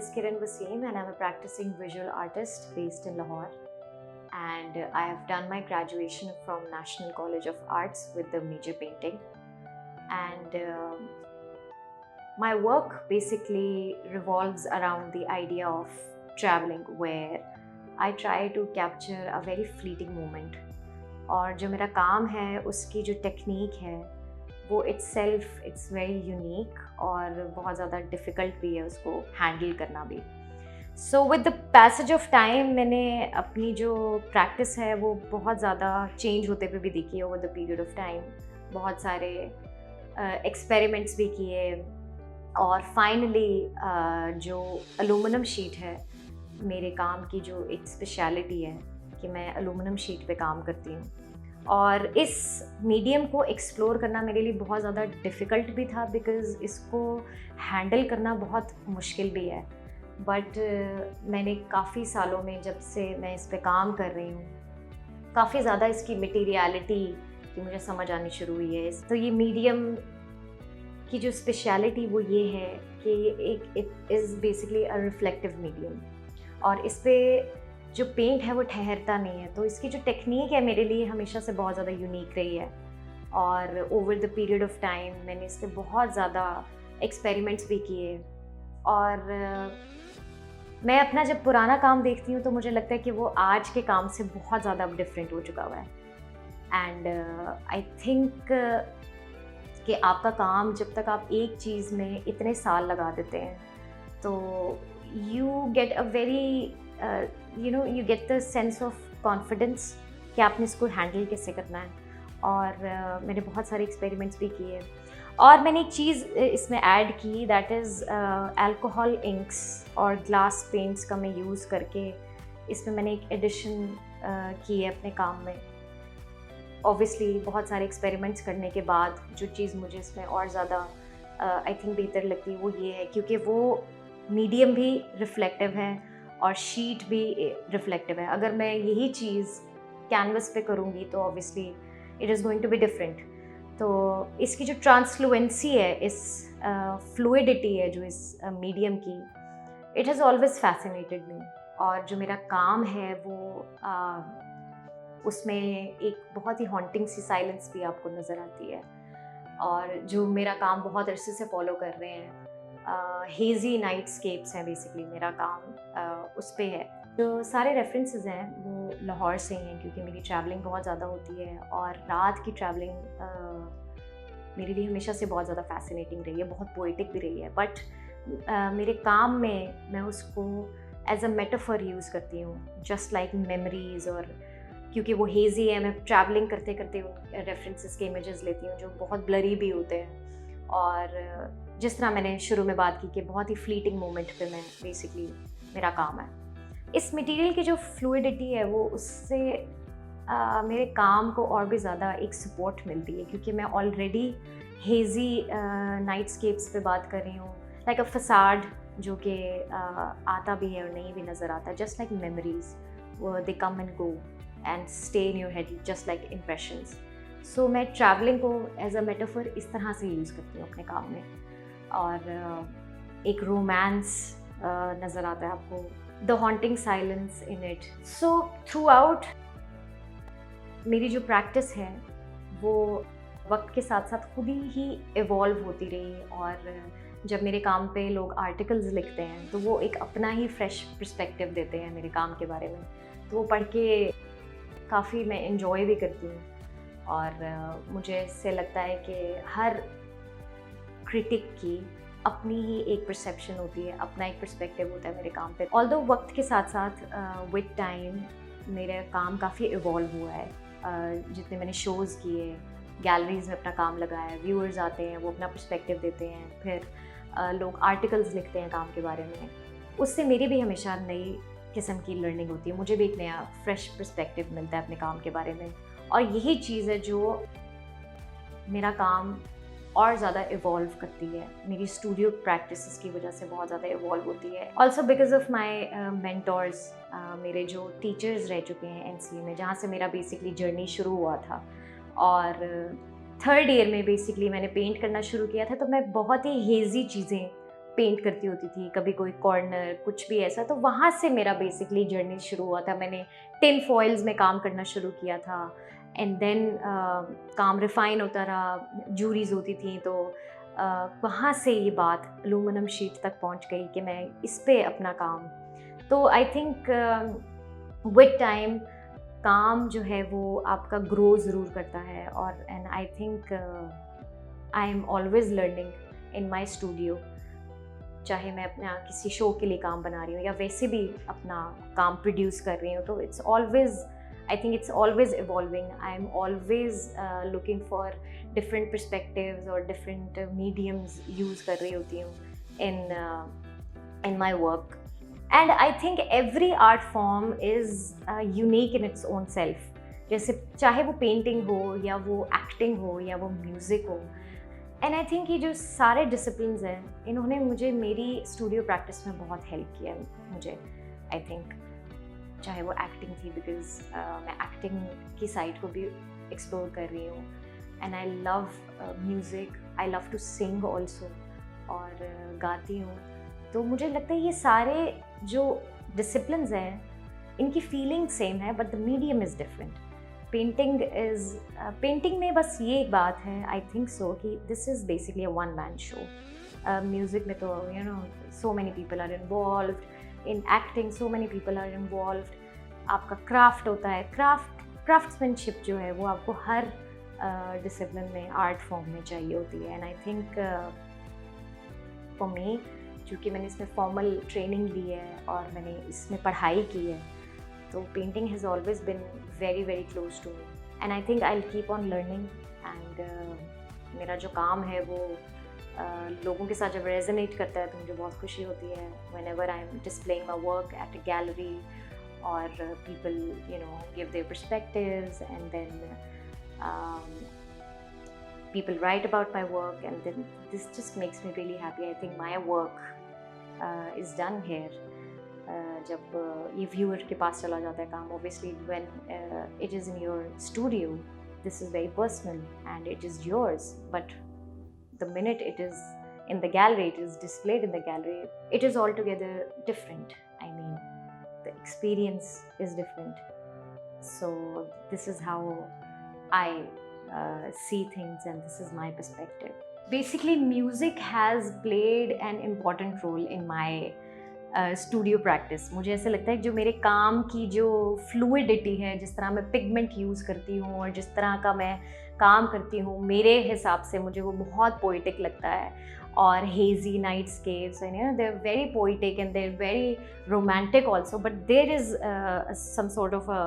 is Kiran Wasim and I'm a practicing visual artist based in Lahore. And I have done my graduation from National College of Arts with the major painting. And my work basically revolves around the idea of traveling, where I try to capture a very fleeting moment. और जो मेरा काम है उसकी जो technique है वो it's very unique और बहुत ज़्यादा डिफ़िकल्ट भी है उसको हैंडल करना भी. So with the passage of time मैंने अपनी जो प्रैक्टिस है वो बहुत ज़्यादा चेंज होते हुए भी देखी है over the period of time. बहुत सारे एक्सपेरिमेंट्स भी किए और फाइनली जो एलुमिनियम शीट है, मेरे काम की जो एक स्पेशलिटी है कि मैं एलुमिनियम शीट पे काम करती हूँ. और इस मीडियम को एक्सप्लोर करना मेरे लिए बहुत ज़्यादा डिफ़िकल्ट भी था बिकॉज़ इसको हैंडल करना बहुत मुश्किल भी है. बट मैंने काफ़ी सालों में, जब से मैं इस पे काम कर रही हूँ, काफ़ी ज़्यादा इसकी मटेरियलिटी की मुझे समझ आनी शुरू हुई है. तो ये मीडियम की जो स्पेशलिटी वो ये है कि it is basically a reflective medium और इस पे जो पेंट है वो ठहरता नहीं है. तो इसकी जो टेक्निक है मेरे लिए हमेशा से बहुत ज़्यादा यूनिक रही है और over the period of time मैंने इस पे बहुत ज़्यादा एक्सपेरिमेंट्स भी किए. और मैं अपना जब पुराना काम देखती हूँ तो मुझे लगता है कि वो आज के काम से बहुत ज़्यादा अब डिफरेंट हो चुका हुआ है. एंड आई थिंक कि आपका काम, जब तक आप एक चीज़ में इतने साल लगा देते हैं तो you get a very you get the sense of confidence कि आपने इसको हैंडल कैसे करना है. और मैंने बहुत सारे एक्सपेरिमेंट्स भी किए और मैंने एक चीज़ इसमें ऐड की, दैट इज़ अल्कोहल इंक्स और ग्लास पेंट्स का मैं यूज़ करके इसमें मैंने एक एडिशन की है अपने काम में. ऑब्वियसली बहुत सारे एक्सपेरिमेंट्स करने के बाद जो चीज़ मुझे इसमें और ज़्यादा आई थिंक बेहतर लगती है वो ये है, क्योंकि वो मीडियम भी रिफ्लेक्टिव है और शीट भी रिफ्लेक्टिव है. अगर मैं यही चीज़ कैनवस पे करूँगी तो obviously it is going to be different. तो इसकी जो ट्रांसफ्लुएंसी है, इस फ्लूइडिटी है जो इस मीडियम की, it has always fascinated me. और जो मेरा काम है वो उसमें एक बहुत ही हॉन्टिंग सी साइलेंस भी आपको नज़र आती है. और जो मेरा काम बहुत अरसे से फॉलो कर रहे हैं, हेज़ी नाइटस्केप्स हैं बेसिकली मेरा काम उस पे है. जो सारे रेफरेंसेस हैं वो लाहौर से ही हैं क्योंकि मेरी ट्रैवलिंग बहुत ज़्यादा होती है और रात की ट्रैवलिंग मेरे लिए हमेशा से बहुत ज़्यादा फैसिनेटिंग रही है, बहुत पोएटिक भी रही है. बट मेरे काम में मैं उसको एज अ मेटाफर यूज़ करती हूँ, जस्ट लाइक मेमोरीज़. और क्योंकि वो हेज़ी है, मैं ट्रैवलिंग करते करते उन रेफरेंसेस के इमेजेस लेती हूँ जो बहुत ब्लरी भी होते हैं. और जिस तरह मैंने शुरू में बात की कि बहुत ही फ्लीटिंग मोमेंट पे मैं बेसिकली मेरा काम है. इस मटेरियल की जो फ्लूइडिटी है वो उससे मेरे काम को और भी ज़्यादा एक सपोर्ट मिलती है, क्योंकि मैं ऑलरेडी हेज़ी नाइटस्केप्स पे बात कर रही हूँ, लाइक अ फसाड जो कि आता भी है और नहीं भी नज़र आता. Just like memories, they come and go and stay in your head just like impressions. सो मैं ट्रैवलिंग को एज अ मेटाफर इस तरह से यूज़ करती हूँ अपने काम में. और एक रोमांस नज़र आता है आपको, the haunting silence in it. So through out मेरी जो प्रैक्टिस है वो वक्त के साथ साथ खुद ही इवॉल्व होती रही. और जब मेरे काम पे लोग आर्टिकल्स लिखते हैं तो वो एक अपना ही फ्रेश पर्सपेक्टिव देते हैं मेरे काम के बारे में, तो वो पढ़ के काफ़ी मैं इन्जॉय भी करती हूँ. और मुझे इससे लगता है कि हर क्रिटिक की अपनी ही एक परसेप्शन होती है, अपना एक पर्सपेक्टिव होता है मेरे काम पे. ऑल्दो वक्त के साथ साथ विद टाइम मेरा काम काफ़ी इवॉल्व हुआ है. जितने मैंने शोज़ किए, गैलरीज़ में अपना काम लगाया, व्यूअर्स आते हैं, वो अपना पर्सपेक्टिव देते हैं, फिर लोग आर्टिकल्स लिखते हैं काम के बारे में, उससे मेरी भी हमेशा नई किस्म की लर्निंग होती है. मुझे भी एक नया फ्रेश पर्सपेक्टिव मिलता है अपने काम के बारे में. और यही चीज़ है जो मेरा काम और ज़्यादा इवॉल्व करती है. मेरी स्टूडियो प्रैक्टिसेस की वजह से बहुत ज़्यादा इवॉल्व होती है. Also because of my mentors, मेरे जो टीचर्स रह चुके हैं NCA में, जहाँ से मेरा बेसिकली जर्नी शुरू हुआ था. और थर्ड ईयर में बेसिकली मैंने पेंट करना शुरू किया था, तो मैं बहुत ही हेज़ी चीज़ें पेंट करती होती थी, कभी कोई कॉर्नर, कुछ भी ऐसा। तो वहाँ से मेरा बेसिकली जर्नी शुरू हुआ था। मैंने टिन फॉइल्स में काम करना शुरू किया था, एंड देन काम रिफाइन होता रहा, जूरीज होती थी, तो वहाँ से ये बात एलुमिनियम शीट तक पहुँच गई कि मैं इस पे अपना काम। तो आई थिंक विद टाइम काम जो है वो आपका ग्रो ज़रूर करता है, और and I think I am always learning in my studio. चाहे मैं अपना किसी शो के लिए काम बना रही हूँ या वैसे भी अपना काम प्रोड्यूस कर रही हूँ, तो it's always, I think it's always evolving. I am always looking for different perspectives और डिफरेंट मीडियम्स यूज़ कर रही होती हूँ in my work. And I think every art form is unique in its own self. जैसे चाहे वो painting हो या वो एक्टिंग हो या वो म्यूज़िक हो, एंड आई थिंक ये जो सारे डिसिप्लिन्स हैं इन्होंने मुझे मेरी स्टूडियो प्रैक्टिस में बहुत हेल्प किया मुझे। आई थिंक चाहे वो एक्टिंग थी, बिकॉज मैं एक्टिंग की साइड को भी एक्सप्लोर कर रही हूँ, and I love music, I love to sing also, और गाती हूँ। तो मुझे लगता है ये सारे जो डिसिप्लिन्स हैं इनकी फीलिंग सेम है, but the medium is different. Painting में बस ये एक बात है, आई थिंक सो, कि this is basically a one man show. Music में तो you know so many people are involved, in acting so many people are involved. आपका क्राफ्ट होता है, क्राफ्ट्समैनशिप जो है वो आपको हर डिसिप्लिन में, आर्ट फॉर्म में चाहिए होती है। And I think for me, क्योंकि मैंने इसमें फॉर्मल ट्रेनिंग ली है और मैंने इसमें पढ़ाई की है, तो painting has always been very very close to me, and I think I will keep on learning. And मेरा जो काम है वो लोगों के साथ जब रेजोनेट करता है तो मुझे बहुत खुशी होती है। Whenever I am displaying my work at a gallery और people you know give their perspectives, and then people write about my work, and then this just makes me really happy. I think my work is done here. जब ये viewer के पास चला जाता है काम, obviously when it is in your studio, this is very personal and it is yours, but the minute it is in the gallery, it is displayed in the gallery, it is altogether different. I mean, the experience is different. So this is how I see things, and this is my perspective. Basically, music has played an important role in my studio practice. मुझे ऐसा लगता है जो मेरे काम की जो fluidity है, जिस तरह मैं पिगमेंट यूज़ करती हूँ और जिस तरह का मैं काम करती हूँ, मेरे हिसाब से मुझे वो बहुत पोइटिक लगता है। और hazy nightscapes, and you know they're very poetic and they're very romantic also, but there is some sort of a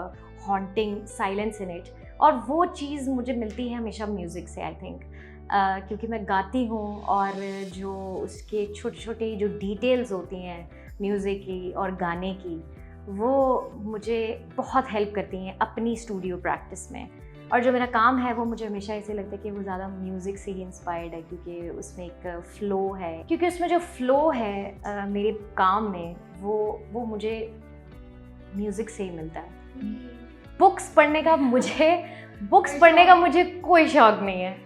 haunting silence in it. और वो चीज़ मुझे मिलती है हमेशा म्यूज़िक से, आई थिंक, क्योंकि मैं गाती हूँ और जो उसके छोटे छोटे जो डिटेल्स होती हैं म्यूज़िक की और गाने की, वो मुझे बहुत हेल्प करती हैं अपनी स्टूडियो प्रैक्टिस में। और जो मेरा काम है वो मुझे हमेशा ऐसे लगता है कि वो ज़्यादा म्यूज़िक से ही इंस्पायर्ड है, क्योंकि उसमें एक फ़्लो है, क्योंकि उसमें जो फ़्लो है मेरे काम में वो मुझे म्यूज़िक से ही मिलता है। बुक्स पढ़ने का मुझे कोई शौक़ नहीं है।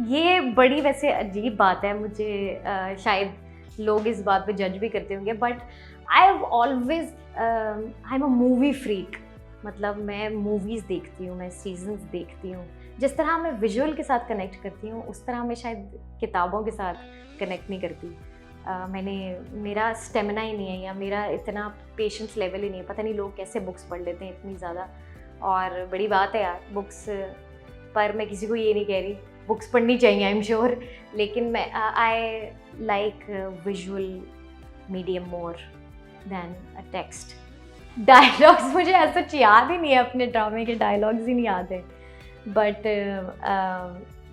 ये बड़ी वैसे अजीब बात है, मुझे शायद लोग इस बात पे जज भी करते होंगे, but I have always I am a movie freak. मतलब मैं मूवीज़ देखती हूँ, मैं सीजन्स देखती हूँ। जिस तरह मैं विजुअल के साथ कनेक्ट करती हूँ उस तरह मैं शायद किताबों के साथ कनेक्ट नहीं करती। मेरा स्टेमिना ही नहीं है, या मेरा इतना पेशेंस लेवल ही नहीं है। पता नहीं लोग कैसे बुक्स पढ़ लेते हैं इतनी ज़्यादा। और बड़ी बात है यार बुक्स, पर मैं किसी को ये नहीं कह रही, बुक्स पढ़नी चाहिए, आई एम श्योर, लेकिन मैं I like visual medium more than a text. Dialogues मुझे ऐसा याद ही नहीं है, अपने ड्रामे के डायलॉग्स ही नहीं याद है, बट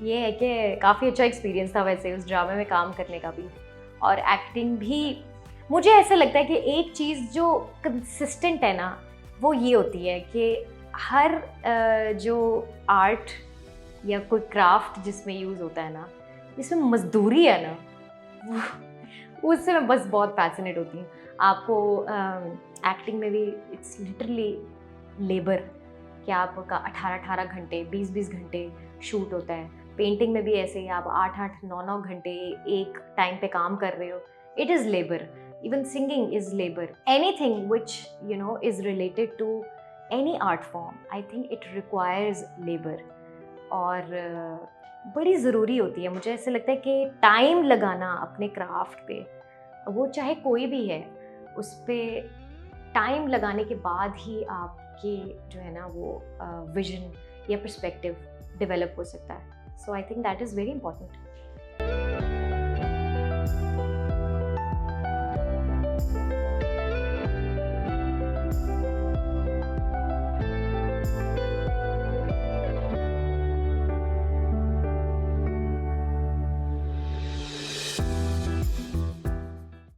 ये है कि काफ़ी अच्छा एक्सपीरियंस था वैसे उस ड्रामे में काम करने का भी, और एक्टिंग भी। मुझे ऐसा लगता है कि एक चीज़ जो कंसिस्टेंट है ना, वो ये होती है कि हर जो आर्ट या कोई क्राफ्ट जिसमें यूज़ होता है ना, जिसमें मजदूरी है ना, उससे मैं बस बहुत फैसिनेट होती हूँ। आपको एक्टिंग में भी इट्स लिटरली लेबर, कि आपका 18 घंटे 20 घंटे शूट होता है। पेंटिंग में भी ऐसे ही आप 8 9 घंटे एक टाइम पे काम कर रहे हो, it is labor. Even singing is labor. Anything which, you know, is related to any art form, I think it requires labor. और बड़ी ज़रूरी होती है. मुझे ऐसे लगता है कि टाइम लगाना अपने क्राफ्ट पे, वो चाहे कोई भी है, उस पे टाइम लगाने के बाद ही आपकी जो है ना वो विजन या पर्सपेक्टिव डेवलप हो सकता है. So I think that is very important.